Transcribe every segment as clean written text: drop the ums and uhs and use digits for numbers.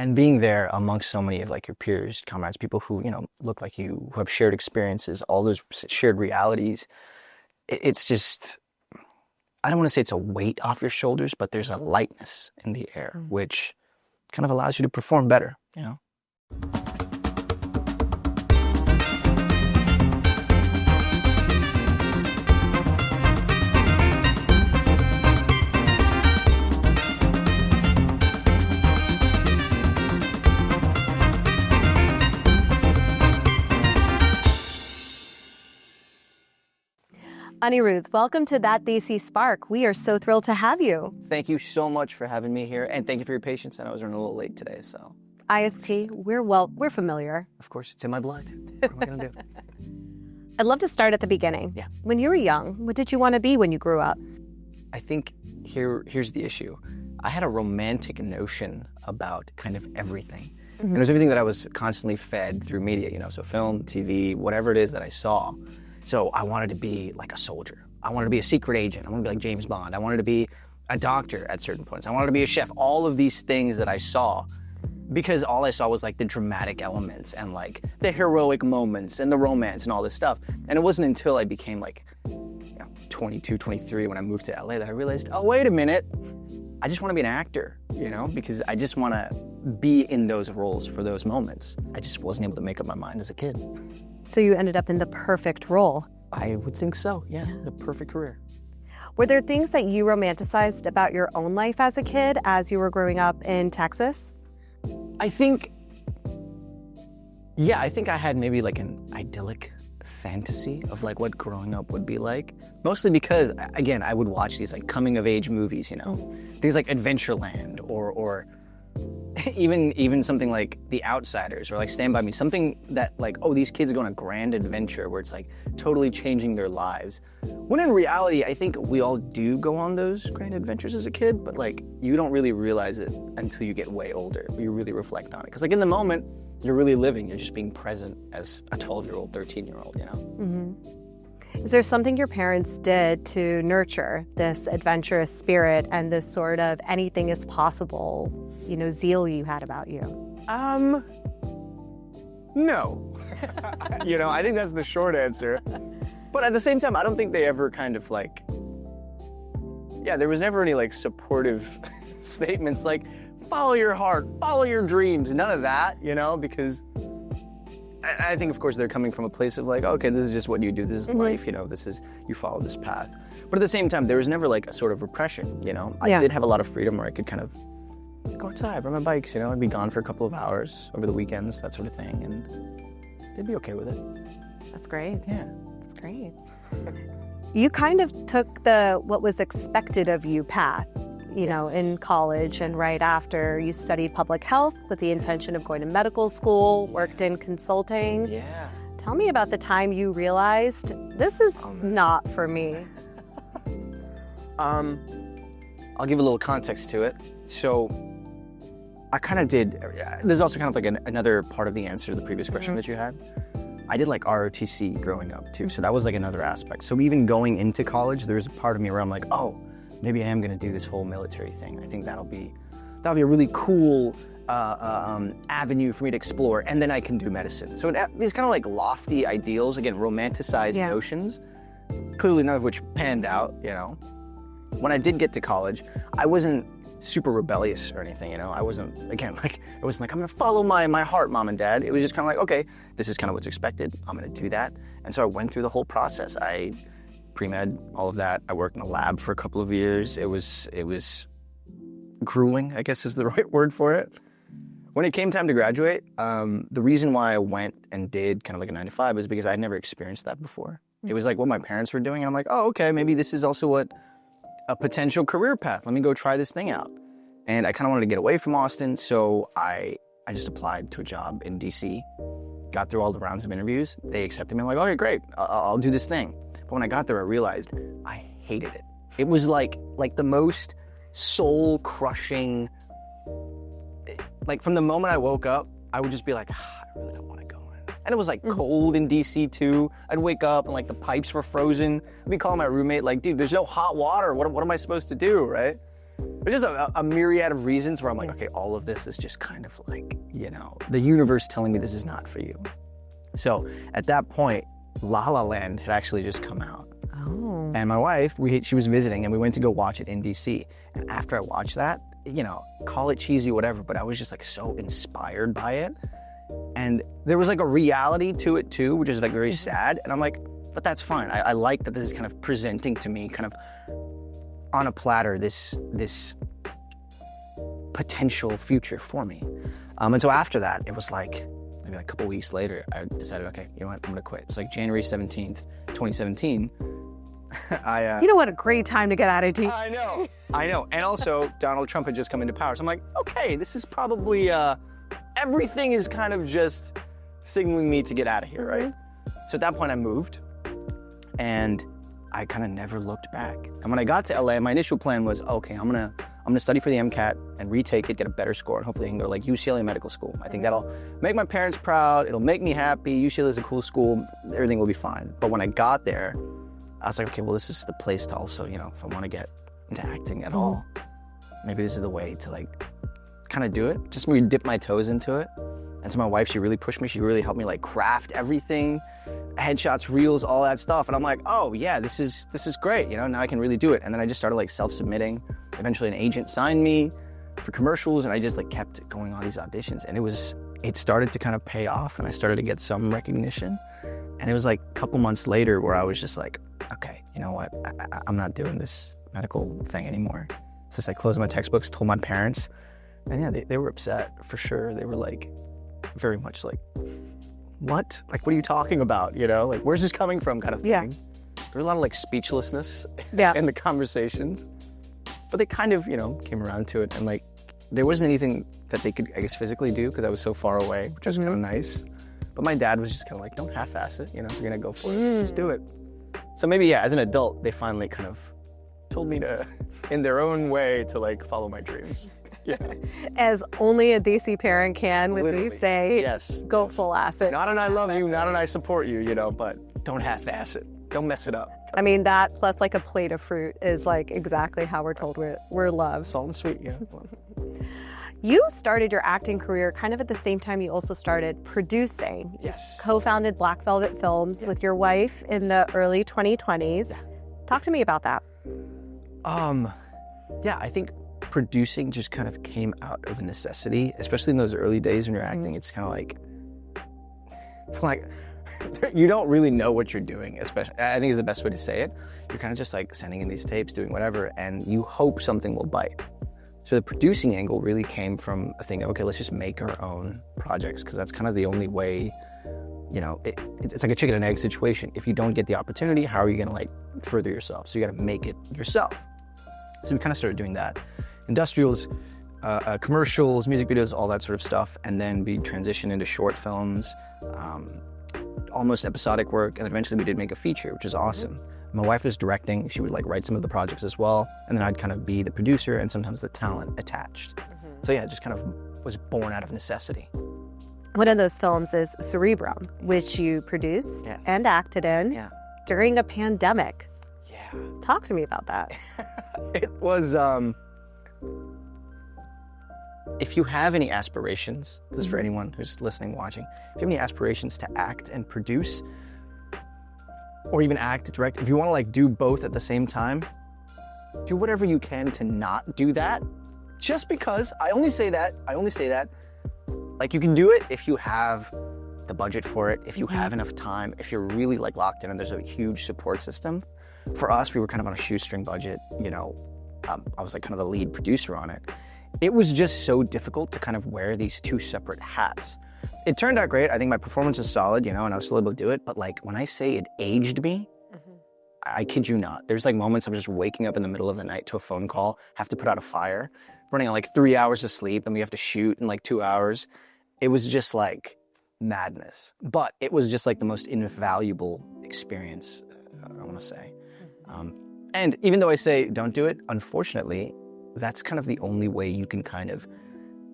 And being there amongst so many of like your peers, comrades, people who, look like you, who have shared experiences, all those shared realities, it's just, I don't want to say it's a weight off your shoulders, but there's a lightness in the air, which kind of allows you to perform better, Anirudh, welcome to That Desi Spark. We are so thrilled to have you. Thank you so much for having me here, and thank you for your patience. I know I was running a little late today, so. IST, we're familiar. Of course, it's in my blood. What am I gonna do? I'd love to start at the beginning. Yeah. When you were young, what did you want to be when you grew up? I think here's the issue. I had a romantic notion about kind of everything. And it was everything that I was constantly fed through media, so film, TV, whatever it is that I saw. So I wanted to be like a soldier. I wanted to be a secret agent. I wanted to be like James Bond. I wanted to be a doctor at certain points. I wanted to be a chef. All of these things that I saw, because all I saw was like the dramatic elements and like the heroic moments and the romance and all this stuff. And it wasn't until I became like 22, 23 when I moved to LA that I realized, oh, wait a minute. I just want to be an actor, because I just want to be in those roles for those moments. I just wasn't able to make up my mind as a kid. So you ended up in the perfect role. I would think so, yeah, the perfect career. Were there things that you romanticized about your own life as a kid as you were growing up in Texas? I think I had maybe like an idyllic fantasy of like what growing up would be like. Mostly because, again, I would watch these like coming of age movies, things like Adventureland or even something like The Outsiders or like Stand By Me, something that like, oh, these kids are going on a grand adventure where it's like totally changing their lives. When in reality, I think we all do go on those grand adventures as a kid, but like you don't really realize it until you get way older. You really reflect on it. Because like in the moment, you're really living, you're just being present as a 12-year-old, 13-year-old, Is there something your parents did to nurture this adventurous spirit and this sort of anything is possible, zeal you had about you? No. I think that's the short answer. But at the same time, I don't think they ever kind of like, there was never any like supportive statements like, follow your heart, follow your dreams, none of that, because I think, of course, they're coming from a place of like, okay, this is just what you do, this is life, this is, you follow this path. But at the same time, there was never like a sort of repression, I did have a lot of freedom where I could kind of go outside, ride my bikes, I'd be gone for a couple of hours over the weekends, that sort of thing, and they'd be okay with it. That's great. Yeah. That's great. You kind of took the what was expected of you path, in college, and right after you studied public health with the intention of going to medical school, worked in consulting. Yeah. Tell me about the time you realized this is not for me. I'll give a little context to it. So I kind of did, there's also kind of like another part of the answer to the previous question that you had. I did like ROTC growing up too, so that was like another aspect. So even going into college, there's a part of me where I'm like, oh, maybe I am gonna do this whole military thing. I think that'll be a really cool avenue for me to explore, and then I can do medicine. So these kind of like lofty ideals, again, romanticized notions, clearly none of which panned out, When I did get to college, I wasn't super rebellious or anything, I wasn't, again, like, I wasn't like, I'm gonna follow my heart, mom and dad. It was just kind of like, okay, this is kind of what's expected. I'm gonna do that. And so I went through the whole process. I pre-med, all of that. I worked in a lab for a couple of years. It was grueling, I guess is the right word for it. When it came time to graduate, the reason why I went and did kind of like a 9-to-5 is because I'd never experienced that before. It was like what my parents were doing, and I'm like, oh, okay, maybe this is also what a potential career path. Let me go try this thing out. And I kind of wanted to get away from Austin, so I just applied to a job in DC, got through all the rounds of interviews. They accepted me. I'm like, okay, great, I'll do this thing. But when I got there, I realized I hated it. It was like the most soul-crushing, like from the moment I woke up, I would just be like, I really don't want to go in. And it was like cold in DC too. I'd wake up and like the pipes were frozen. I'd be calling my roommate like, dude, there's no hot water. What am I supposed to do, right? There's just a myriad of reasons where I'm like, okay, all of this is just kind of like, the universe telling me this is not for you. So at that point, La La Land had actually just come out. Oh. And my wife, she was visiting and we went to go watch it in DC. And after I watched that, call it cheesy, whatever, but I was just like so inspired by it. And there was like a reality to it too, which is like very sad. And I'm like, but that's fine. I like that this is kind of presenting to me kind of on a platter this potential future for me. And so after that, it was like maybe like a couple weeks later, I decided, okay, you know what, I'm gonna quit. It was like January 17th, 2017. What a great time to get out of I know. And also Donald Trump had just come into power. So I'm like, okay, this is probably, everything is kind of just signaling me to get out of here, right? So at that point I moved and I kind of never looked back. And when I got to LA, my initial plan was, okay, I'm gonna study for the MCAT and retake it, get a better score, and hopefully I can go to like UCLA medical school. I think that'll make my parents proud, it'll make me happy, UCLA is a cool school, everything will be fine. But when I got there, I was like, okay, well, this is the place to also, if I want to get into acting at all, maybe this is the way to like kind of do it. Just maybe dip my toes into it. And so my wife, she really pushed me. She really helped me like craft everything, headshots, reels, all that stuff. And I'm like, oh yeah, this is great. Now I can really do it. And then I just started like self-submitting. Eventually an agent signed me for commercials and I just like kept going on these auditions. And it started to kind of pay off and I started to get some recognition. And it was like a couple months later where I was just like, okay, you know what? I'm not doing this medical thing anymore. So I closed my textbooks, told my parents, and yeah, they were upset for sure. They were like, very much like, what? Like, what are you talking about? Like, where's this coming from kind of thing. Yeah. There was a lot of like speechlessness Yeah. in the conversations, but they kind of, came around to it. And like, there wasn't anything that they could, I guess, physically do because I was so far away, which was kind of nice. But my dad was just kind of like, don't half-ass it. If you're gonna go for it, just do it. So maybe, yeah, as an adult, they finally kind of told me to, in their own way, to like follow my dreams. Yeah. As only a Desi parent can with Literally. me say, Yes. go full ass it. Not an I love you, not an I support you, but don't half-ass it. Don't mess it up. I mean, that plus like a plate of fruit is like exactly how we're told we're loved. Salt and sweet, yeah. You started your acting career kind of at the same time you also started producing. Yes. Co-founded Black Velvet Films with your wife in the early 2020s. Yeah. Talk to me about that. Yeah, I think producing just kind of came out of necessity, especially in those early days when you're acting. It's kind of like you don't really know what you're doing, especially, I think is the best way to say it. You're kind of just like sending in these tapes, doing whatever, and you hope something will bite. So the producing angle really came from a thing of, okay, let's just make our own projects, because that's kind of the only way, it's like a chicken and egg situation. If you don't get the opportunity, how are you gonna like further yourself? So you gotta make it yourself. So we kind of started doing that. Industrials, commercials, music videos, all that sort of stuff, and then we transitioned into short films, almost episodic work, and eventually we did make a feature, which is awesome. My wife was directing, she would like write some of the projects as well, and then I'd kind of be the producer and sometimes the talent attached. So yeah, it just kind of was born out of necessity. One of those films is Cerebrum, which you produced and acted in during a pandemic. Yeah. Talk to me about that. It was, if you have any aspirations, this is for anyone who's listening, watching, if you have any aspirations to act and produce, or even act, direct, if you want to like do both at the same time, do whatever you can to not do that. Just because, I only say that, like you can do it if you have the budget for it, if you have enough time, if you're really like locked in and there's a huge support system. For us, we were kind of on a shoestring budget, I was like kind of the lead producer on it. It was just so difficult to kind of wear these two separate hats. It turned out great. I think my performance was solid, and I was still able to do it. But like when I say it aged me, I kid you not. There's like moments I'm just waking up in the middle of the night to a phone call, have to put out a fire, running on like 3 hours of sleep, and we have to shoot in like 2 hours. It was just like madness. But it was just like the most invaluable experience, I want to say. And even though I say don't do it, unfortunately, that's kind of the only way you can kind of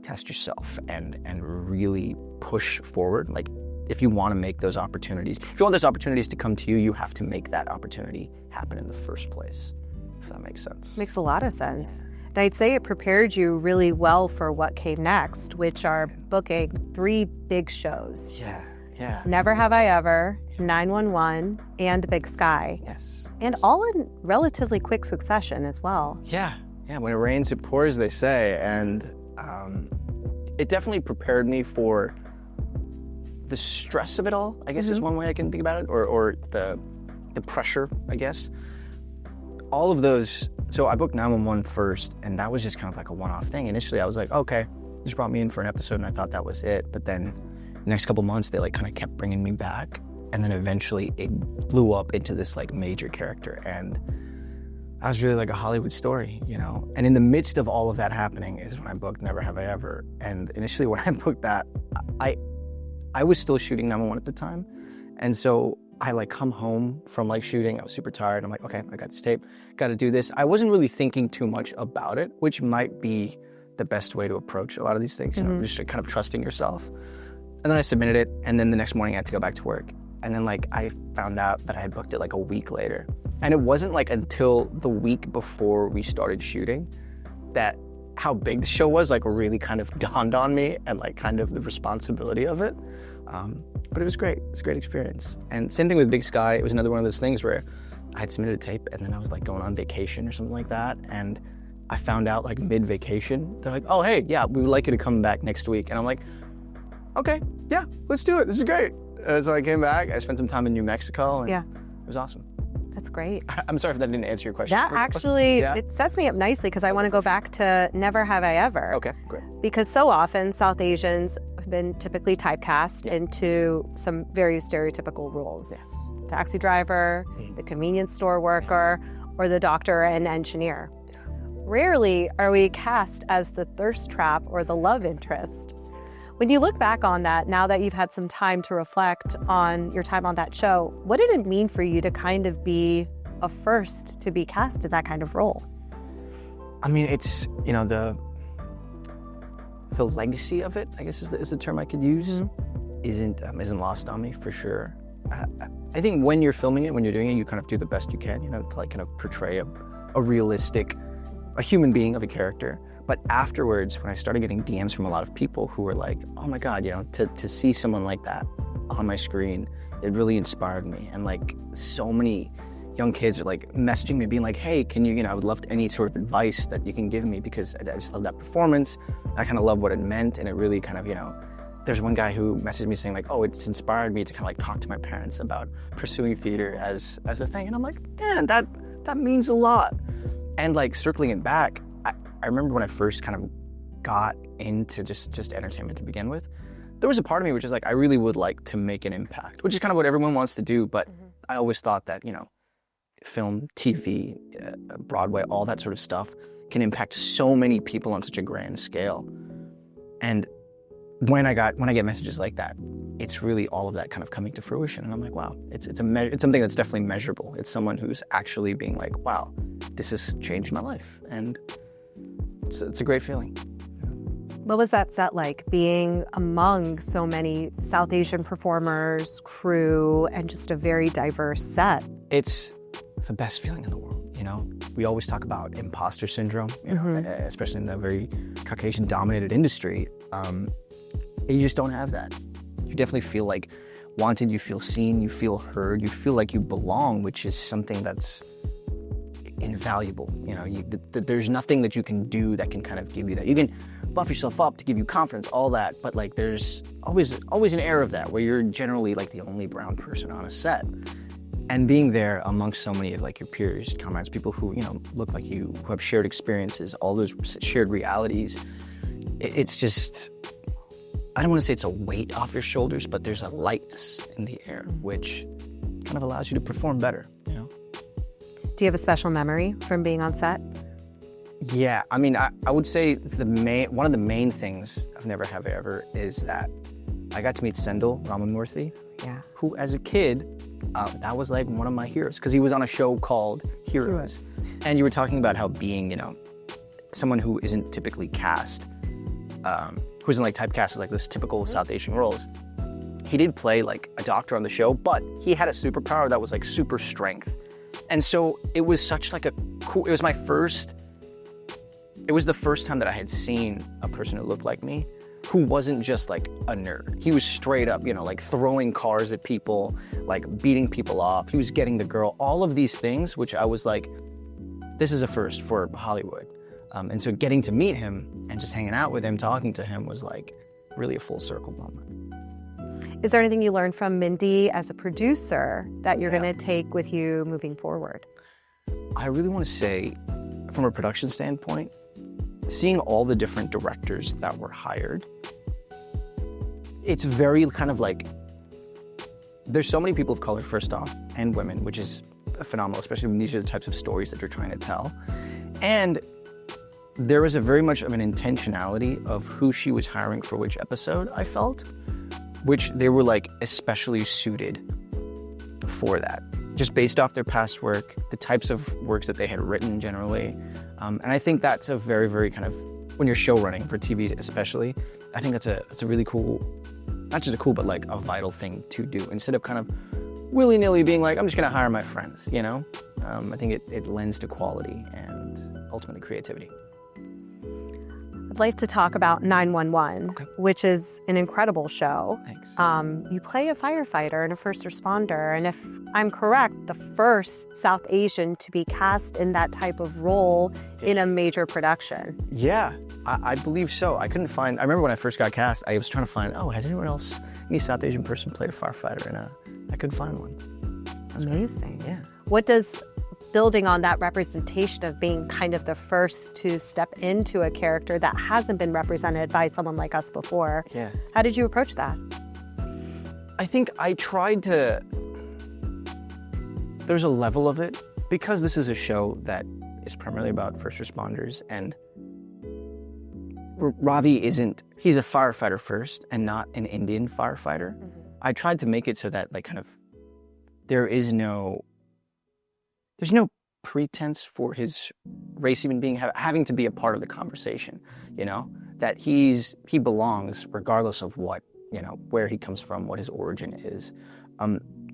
test yourself and really push forward. Like if you want to make those opportunities, if you want those opportunities to come to you, you have to make that opportunity happen in the first place. If that makes sense. Makes a lot of sense. And I'd say it prepared you really well for what came next, which are booking 3 big shows. Yeah. Never Have I Ever, 911, and Big Sky. Yes. And all in relatively quick succession as well. Yeah. When it rains, it pours, they say. And it definitely prepared me for the stress of it all, I guess is one way I can think about it, or the pressure, I guess. All of those, so I booked 911 first, and that was just kind of like a one-off thing. Initially, I was like, okay, they just brought me in for an episode, and I thought that was it. But then the next couple months, they like kind of kept bringing me back. And then eventually it blew up into this like major character. And I was really like a Hollywood story, you know? And in the midst of all of that happening is when I booked Never Have I Ever. And initially when I booked that, I was still shooting 911 at the time. And so I like come home from like shooting, I was super tired. I'm like, okay, I got this tape, got to do this. I wasn't really thinking too much about it, which might be the best way to approach a lot of these things, you know, just kind of trusting yourself. And then I submitted it, and then the next morning I had to go back to work. And then like I found out that I had booked it like a week later. And it wasn't like until the week before we started shooting that how big the show was like really kind of dawned on me, and like kind of the responsibility of it. But it was great. It's a great experience. And same thing with Big Sky. It was another one of those things where I had submitted a tape, and then I was like going on vacation or something like that. And I found out like mid-vacation, they're like, oh, hey, yeah, we would like you to come back next week. And I'm like, okay, yeah, let's do it. This is great. So I came back, I spent some time in New Mexico, and it was awesome. That's great. I'm sorry if that didn't answer your question. That actually, it sets me up nicely because I want to go back to Never Have I Ever. Okay, great. Because so often South Asians have been typically typecast into some very stereotypical roles. Yeah. Taxi driver, the convenience store worker, or the doctor and engineer. Rarely are we cast as the thirst trap or the love interest. When you look back on that, now that you've had some time to reflect on your time on that show, what did it mean for you to kind of be a first to be cast in that kind of role? I mean, it's, you know, the legacy of it, I guess is the term I could use, isn't lost on me for sure. I think when you're filming it, when you're doing it, you kind of do the best you can, you know, to like kind of portray a realistic, a human being of a character. But afterwards, when I started getting DMs from a lot of people who were like, oh my God, you know, to see someone like that on my screen, it really inspired me. And like so many young kids are like messaging me being like, hey, can you, I would love any sort of advice that you can give me, because I just love that performance. I kind of love what it meant. And it really kind of, there's one guy who messaged me saying like, oh, it's inspired me to kind of like talk to my parents about pursuing theater as a thing. And I'm like, man, that means a lot. And like circling it back, I remember when I first kind of got into just entertainment to begin with, there was a part of me which is like, I really would like to make an impact, which is kind of what everyone wants to do. But I always thought that, film, TV, Broadway, all that sort of stuff can impact so many people on such a grand scale. And when I get messages like that, it's really all of that kind of coming to fruition. And I'm like, wow, it's something that's definitely measurable. It's someone who's actually being like, wow, this has changed my life. And it's a great feeling. What was that set like, being among so many South Asian performers, crew, and just a very diverse set? It's the best feeling in the world, We always talk about imposter syndrome, especially in the very Caucasian-dominated industry. You just don't have that. You definitely feel like wanted, you feel seen, you feel heard, you feel like you belong, which is something that's invaluable. There's nothing that you can do that can kind of give you that. You can buff yourself up to give you confidence, all that, but like there's always an air of that where you're generally like the only brown person on a set. And being there amongst so many of like your peers, comrades, people who, look like you, who have shared experiences, all those shared realities, it's just, I don't want to say it's a weight off your shoulders, but there's a lightness in the air, which kind of allows you to perform better, Do you have a special memory from being on set? Yeah, I mean, I would say one of the main things of Never Have I Ever is that I got to meet Sendil Ramamurthy, who as a kid, that was like one of my heroes, because he was on a show called Heroes. And you were talking about how being, someone who isn't typically cast, who isn't like typecast as like those typical South Asian roles. He did play like a doctor on the show, but he had a superpower that was like super strength. And so it was such like it was my first it was the first time that I had seen a person who looked like me, who wasn't just like a nerd. He was straight up, like throwing cars at people, like beating people off. He was getting the girl, all of these things, which I was like, this is a first for Hollywood. And so getting to meet him and just hanging out with him, talking to him was like really a full circle moment. Is there anything you learned from Mindy as a producer that you're going to take with you moving forward? I really want to say, from a production standpoint, seeing all the different directors that were hired, it's very kind of like, there's so many people of color, first off, and women, which is phenomenal, especially when these are the types of stories that you're trying to tell. And there was a very much of an intentionality of who she was hiring for which episode, I felt, which they were like especially suited for that, just based off their past work, the types of works that they had written generally. And I think that's a very, very kind of, when you're show running for TV especially, I think that's a really cool, not just a cool, but like a vital thing to do, instead of kind of willy-nilly being like, I'm just gonna hire my friends, I think it lends to quality and ultimately creativity. I'd like to talk about 911, which is an incredible show. Thanks. You play a firefighter and a first responder, and if I'm correct, the first South Asian to be cast in that type of role in a major production. Yeah, I believe so. I remember when I first got cast, I was trying to find, has anyone else, any South Asian person played a firefighter? And I couldn't find one. It's amazing. Yeah. What does building on that representation of being kind of the first to step into a character that hasn't been represented by someone like us before, how did you approach that? I think I tried to, there's a level of it, because this is a show that is primarily about first responders, and Ravi he's a firefighter first and not an Indian firefighter. Mm-hmm. I tried to make it so that like kind of, there's no pretense for his race even being having to be a part of the conversation, that he belongs regardless of what, where he comes from, what his origin is.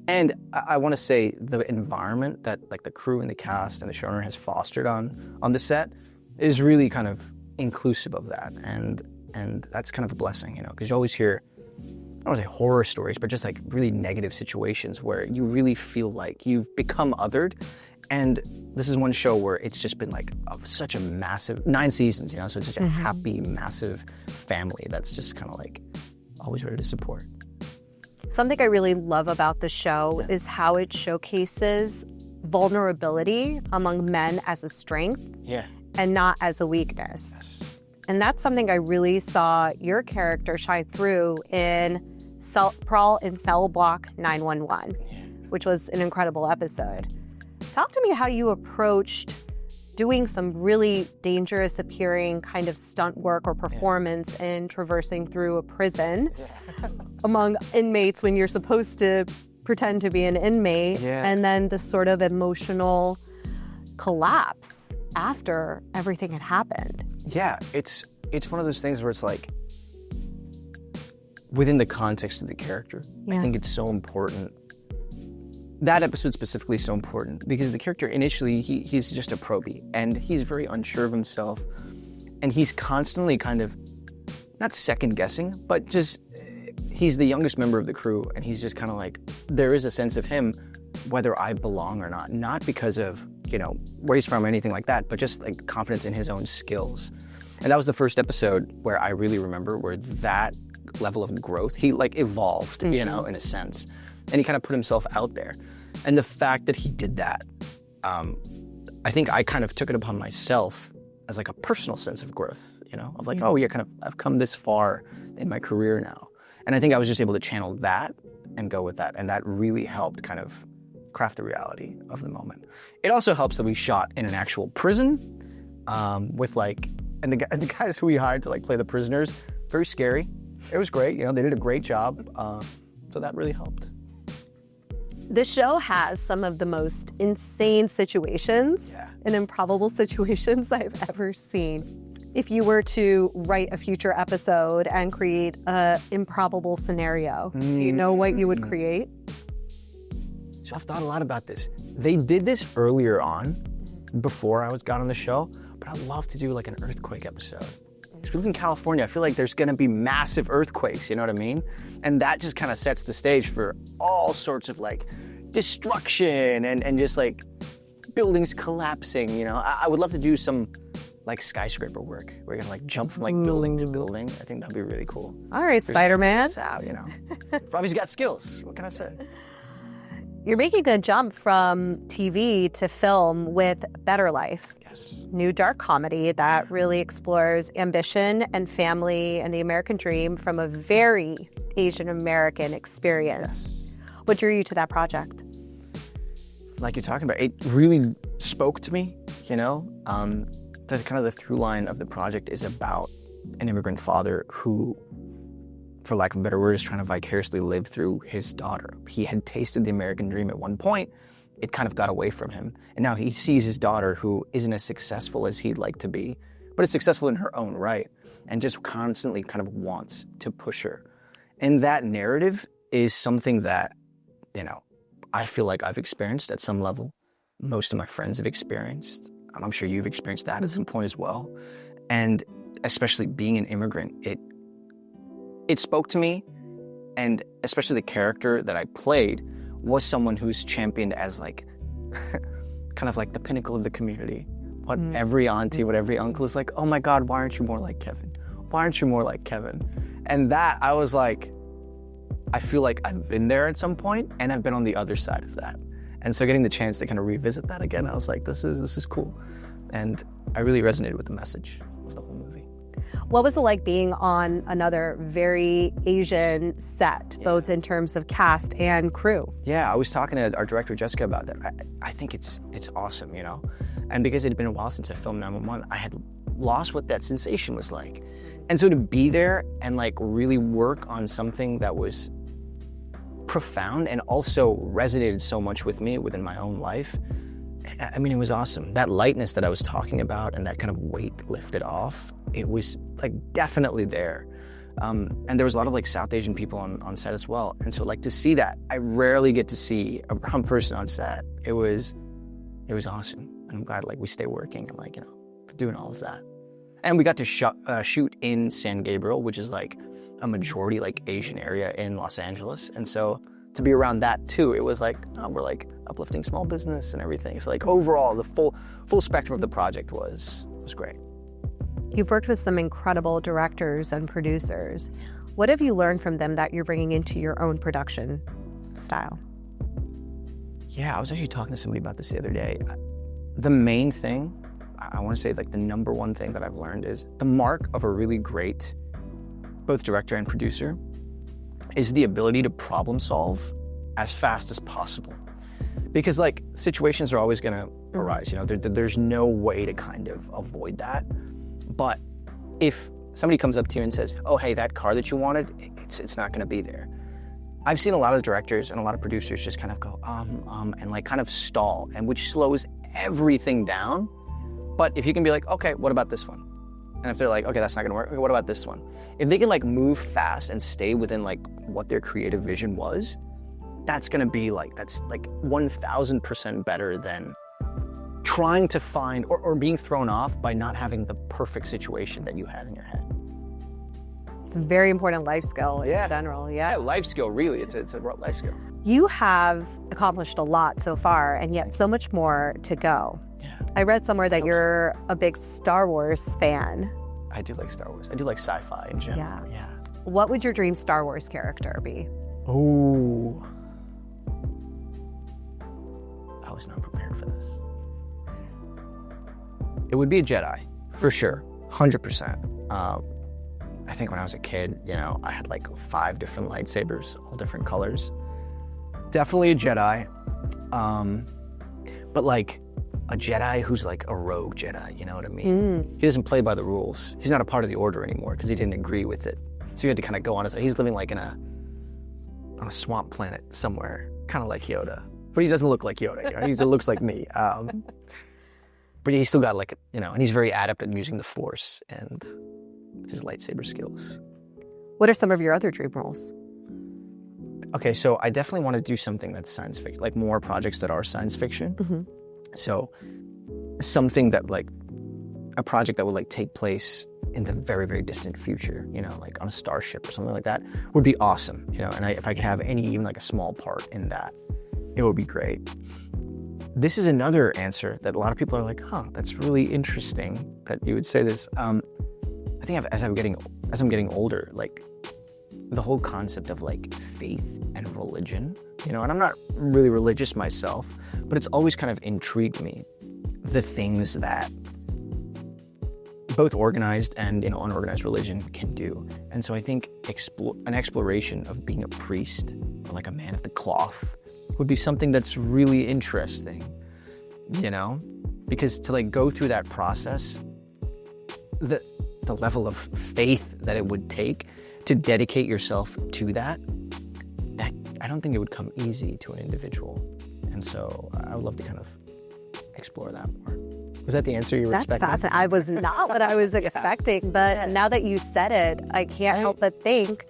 And I want to say the environment that like the crew and the cast and the showrunner has fostered on the set is really kind of inclusive of that. And that's kind of a blessing, because you always hear, I don't want to say horror stories, but just like really negative situations where you really feel like you've become othered. And this is one show where it's just been like such a massive, 9 seasons, so it's such a happy, massive family that's just kind of like always ready to support. Something I really love about the show is how it showcases vulnerability among men as a strength and not as a weakness. And that's something I really saw your character shine through in Prawl in Cell Block 911, which was an incredible episode. Talk to me how you approached doing some really dangerous appearing kind of stunt work or performance and traversing through a prison among inmates when you're supposed to pretend to be an inmate, and then the sort of emotional collapse after everything had happened. Yeah, it's one of those things where it's like, within the context of the character, I think it's so important. That episode specifically is so important because the character initially, he's just a probie and he's very unsure of himself, and he's constantly kind of, not second guessing, but just, he's the youngest member of the crew, and he's just kind of like, there is a sense of him, whether I belong or not because of, where he's from or anything like that, but just like confidence in his own skills. And that was the first episode where I really remember where that level of growth, he like evolved, in a sense. And he kind of put himself out there. And the fact that he did that, I think I kind of took it upon myself as like a personal sense of growth, of like, I've come this far in my career now. And I think I was just able to channel that and go with that. And that really helped kind of craft the reality of the moment. It also helps that we shot in an actual prison with like, and the guys who we hired to like play the prisoners, very scary. It was great, they did a great job. So that really helped. The show has some of the most insane situations and improbable situations I've ever seen. If you were to write a future episode and create an improbable scenario, do you know what you would create? So I've thought a lot about this. They did this earlier on, before I got on the show, but I'd love to do like an earthquake episode. Because in California, I feel like there's gonna be massive earthquakes, you know what I mean? And that just kind of sets the stage for all sorts of like destruction and just like buildings collapsing, you know? I would love to do some like skyscraper work. We're gonna like jump from like building to building. I think that'd be really cool. All right, Spider-Man. It's out, you know. Robbie's got skills. What can I say? You're making a jump from TV to film with Better Life. Yes. New dark comedy that really explores ambition and family and the American dream from a very Asian American experience. Yes. What drew you to that project? Like you're talking about, it really spoke to me, you know? The kind of the through line of the project is about an immigrant father who, for lack of a better word, is trying to vicariously live through his daughter. He had tasted the American dream at one point. It kind of got away from him. And now he sees his daughter who isn't as successful as he'd like to be, but is successful in her own right, and just constantly kind of wants to push her. And that narrative is something that, you know, I feel like I've experienced at some level. Most of my friends have experienced. I'm sure you've experienced that at some point as well. And especially being an immigrant, it spoke to me, and especially the character that I played was someone who's championed as like, kind of like the pinnacle of the community. What every auntie, what every uncle is like, oh my God, why aren't you more like Kevin? Why aren't you more like Kevin? And that, I was like, I feel like I've been there at some point, and I've been on the other side of that. And so getting the chance to kind of revisit that again, I was like, this is cool. And I really resonated with the message of the whole movie. What was it like being on another very Asian set, both in terms of cast and crew? Yeah, I was talking to our director, Jessica, about that. I think it's awesome, you know? And because it had been a while since I filmed 911, I had lost what that sensation was like. And so to be there and like really work on something that was profound and also resonated so much with me within my own life, I mean, it was awesome. That lightness that I was talking about and that kind of weight lifted off, it was like definitely there. And there was a lot of like South Asian people on set as well. And so like to see that, I rarely get to see a brown person on set. It was awesome. And I'm glad like we stay working and like, you know, doing all of that. And we got to shoot in San Gabriel, which is like a majority like Asian area in Los Angeles. And so to be around that too, it was like, we're like uplifting small business and everything. So like overall, the full spectrum of the project was great. You've worked with some incredible directors and producers. What have you learned from them that you're bringing into your own production style? Yeah, I was actually talking to somebody about this the other day. The main thing, I want to say like the number one thing that I've learned is the mark of a really great, both director and producer, is the ability to problem solve as fast as possible. Because like situations are always gonna arise, you know, there's no way to kind of avoid that. But if somebody comes up to you and says, oh, hey, that car that you wanted, it's not gonna be there. I've seen a lot of directors and a lot of producers just kind of go, and like kind of stall, and which slows everything down. But if you can be like, okay, what about this one? And if they're like, okay, that's not gonna work, okay, what about this one? If they can like move fast and stay within like what their creative vision was, that's gonna be like, that's like 1000% better than trying to find or being thrown off by not having the perfect situation that you had in your head. It's a very important life skill in general, Yeah, life skill, really, it's a life skill. You have accomplished a lot so far, and yet so much more to go. Yeah. I read somewhere that you're a big Star Wars fan. I do like Star Wars. I do like sci-fi in general. Yeah. What would your dream Star Wars character be? Ooh. I was not prepared for this. It would be a Jedi, for sure, 100%. I think when I was a kid, you know, I had like 5 different lightsabers, all different colors. Definitely a Jedi, but like a Jedi who's like a rogue Jedi, you know what I mean? He doesn't play by the rules. He's not a part of the Order anymore because he didn't agree with it. So he had to kind of go on his own. He's living like on a swamp planet somewhere, kind of like Yoda. But he doesn't look like Yoda, you know? He looks like me. But he's still got like, you know, and he's very adept at using the Force and his lightsaber skills. What are some of your other dream roles? Okay, so I definitely want to do something that's science fiction, like more projects that are science fiction. So something that like a project that would like take place in the very, very distant future, you know, like on a starship or something like that, would be awesome, you know, and if I could have even like a small part in that, it would be great. This is another answer that a lot of people are like, huh, that's really interesting that you would say this. I think as I'm getting older, like the whole concept of like faith and religion, you know, and I'm not really religious myself, but it's always kind of intrigued me, the things that both organized and, you know, unorganized religion can do. And so I think an exploration of being a priest or like a man of the cloth would be something that's really interesting, you know, because to like go through that process, the level of faith that it would take to dedicate yourself to that I don't think it would come easy to an individual. And so I would love to kind of explore that more. Was that the answer you were expecting? That's fascinating. I was not what I was expecting, but now that you said it, I can't help but think,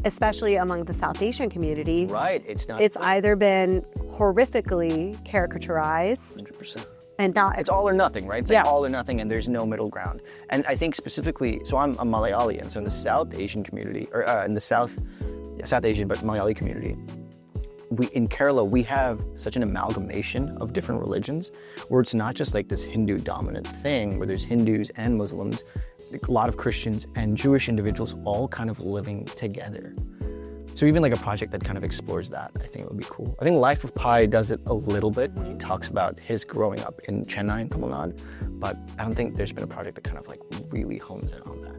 especially among the South Asian community, right? It's either been horrifically caricaturized, 100%. and not. It's all or nothing, right? It's like all or nothing, and there's no middle ground. And I think specifically, so I'm a Malayali, and so in the South Asian community, or in the South Asian but Malayali community, in Kerala, we have such an amalgamation of different religions where it's not just like this Hindu dominant thing where there's Hindus and Muslims, a lot of Christians and Jewish individuals all kind of living together. So even like a project that kind of explores that, I think it would be cool. I think Life of Pi does it a little bit. He talks about his growing up in Chennai in Tamil Nadu, but I don't think there's been a project that kind of like really hones in on that.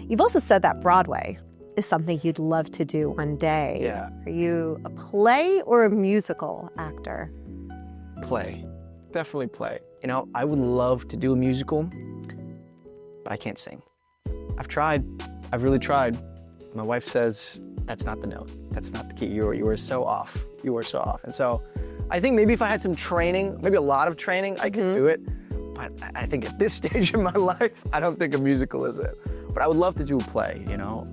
You've also said that Broadway is something you'd love to do one day. Yeah. Are you a play or a musical actor? Play. Definitely play. You know, I would love to do a musical, but I can't sing. I've tried. I've really tried. My wife says, that's not the note. That's not the key. You are so off. You are so off. And so I think maybe if I had some training, maybe a lot of training, I could do it. But I think at this stage in my life, I don't think a musical is it. But I would love to do a play, you know.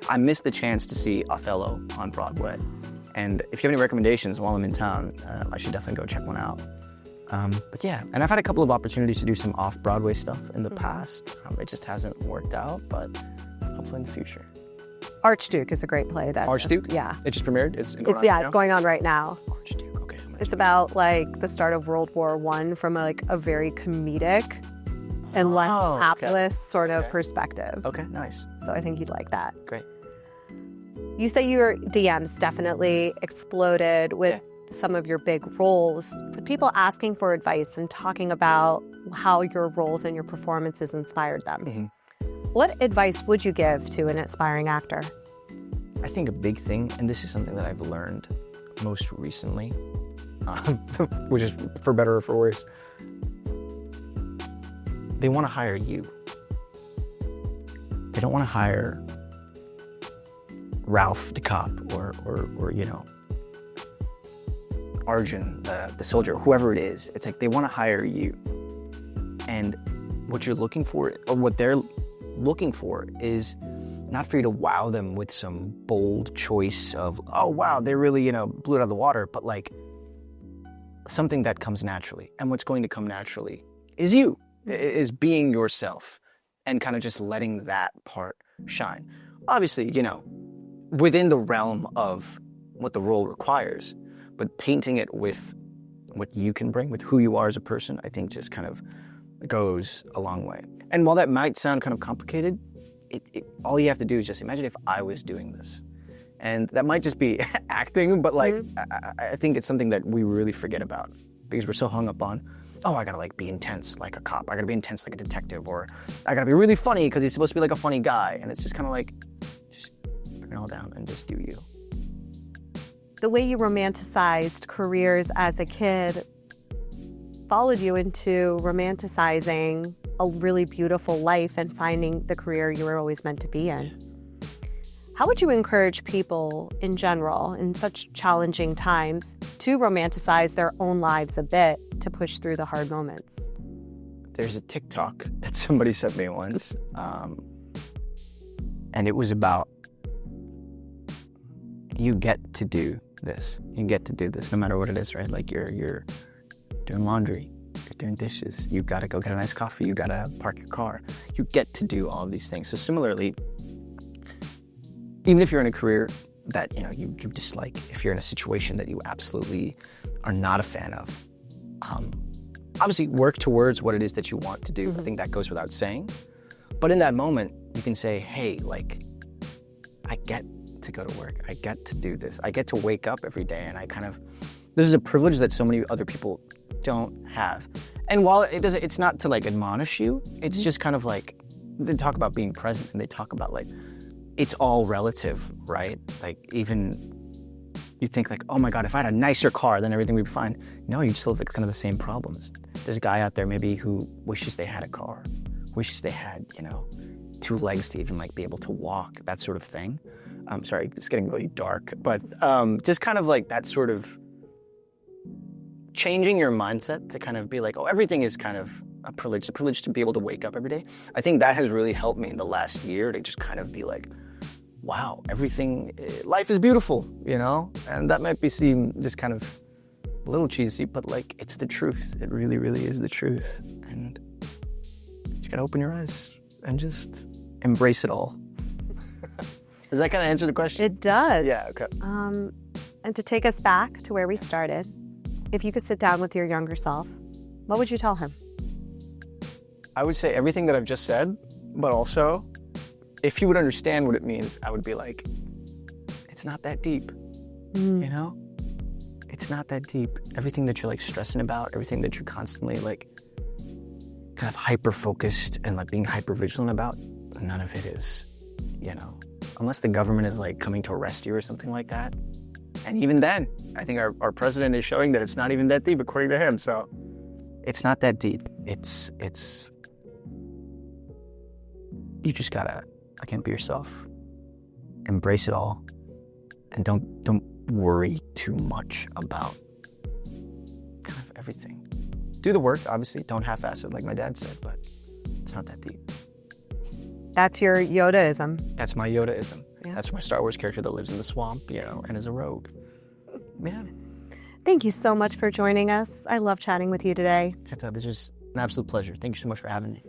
I missed the chance to see Othello on Broadway. And if you have any recommendations while I'm in town, I should definitely go check one out. But yeah, and I've had a couple of opportunities to do some off-Broadway stuff in the past. It just hasn't worked out, but hopefully in the future. Archduke is a great play. Archduke? Yeah. It just premiered? It's going on right now. Archduke, okay. It's about like the start of World War I from like a very comedic and less hapless sort of perspective. Okay, nice. So I think you'd like that. Great. You say your DMs definitely exploded with some of your big roles. With people asking for advice and talking about how your roles and your performances inspired them. What advice would you give to an aspiring actor? I think a big thing, and this is something that I've learned most recently, which is for better or for worse, they want to hire you. They don't want to hire Ralph the cop or you know, Arjun, the soldier, whoever it is. It's like they want to hire you. And what you're looking for, or what they're looking for, is not for you to wow them with some bold choice of, oh wow, they really, you know, blew it out of the water, but like something that comes naturally. And what's going to come naturally is you, is being yourself and kind of just letting that part shine. Obviously, you know, within the realm of what the role requires, but painting it with what you can bring, with who you are as a person, I think just kind of goes a long way. And while that might sound kind of complicated, all you have to do is just imagine if I was doing this. And that might just be acting, but like, I think it's something that we really forget about because we're so hung up on, oh, I gotta like be intense like a cop. I gotta be intense like a detective, or I gotta be really funny because he's supposed to be like a funny guy. And it's just kind of like, just bring it all down and just do you. The way you romanticized careers as a kid followed you into romanticizing a really beautiful life and finding the career you were always meant to be in. How would you encourage people in general in such challenging times to romanticize their own lives a bit to push through the hard moments? There's a TikTok that somebody sent me once, and it was about, you get to do this. You get to do this no matter what it is, right? Like you're doing laundry, You're doing dishes. You gotta go get a nice coffee. You gotta park your car. You get to do all of these things. So similarly, even if you're in a career that you dislike, if you're in a situation that you absolutely are not a fan of, obviously work towards what it is that you want to do. I think that goes without saying. But in that moment, you can say, hey, like, I get to go to work. I get to do this. I get to wake up every day, and this is a privilege that so many other people don't have. And while it's not to like admonish you, it's just kind of like, they talk about being present, and they talk about like, it's all relative, right? Like, even you think like, oh my God, if I had a nicer car, then everything would be fine. No, you still have kind of the same problems. There's a guy out there maybe who wishes they had a car, wishes they had, 2 legs to even like be able to walk, that sort of thing. Sorry, it's getting really dark, but just kind of like that sort of changing your mindset to kind of be like, oh, everything is kind of a privilege to be able to wake up every day. I think that has really helped me in the last year to just kind of be like, wow, life is beautiful, And that might seem just kind of a little cheesy, but like, it's the truth. It really, really is the truth. And you just gotta open your eyes and just embrace it all. Does that kind of answer the question? It does. Yeah, okay. And to take us back to where we started, if you could sit down with your younger self, what would you tell him? I would say everything that I've just said, but also, if he would understand what it means, I would be like, it's not that deep, It's not that deep. Everything that you're like stressing about, everything that you're constantly like kind of hyper-focused and like being hyper-vigilant about, none of it is, Unless the government is like coming to arrest you or something like that. And even then, I think our president is showing that it's not even that deep, according to him. So it's not that deep. You just gotta, again, be yourself, embrace it all, and don't worry too much about kind of everything. Do the work, obviously. Don't half-ass it, like my dad said, but it's not that deep. That's your Yodaism. That's my Yodaism. Yeah. That's my Star Wars character that lives in the swamp, and is a rogue. Yeah. Thank you so much for joining us. I love chatting with you today. This is an absolute pleasure. Thank you so much for having me.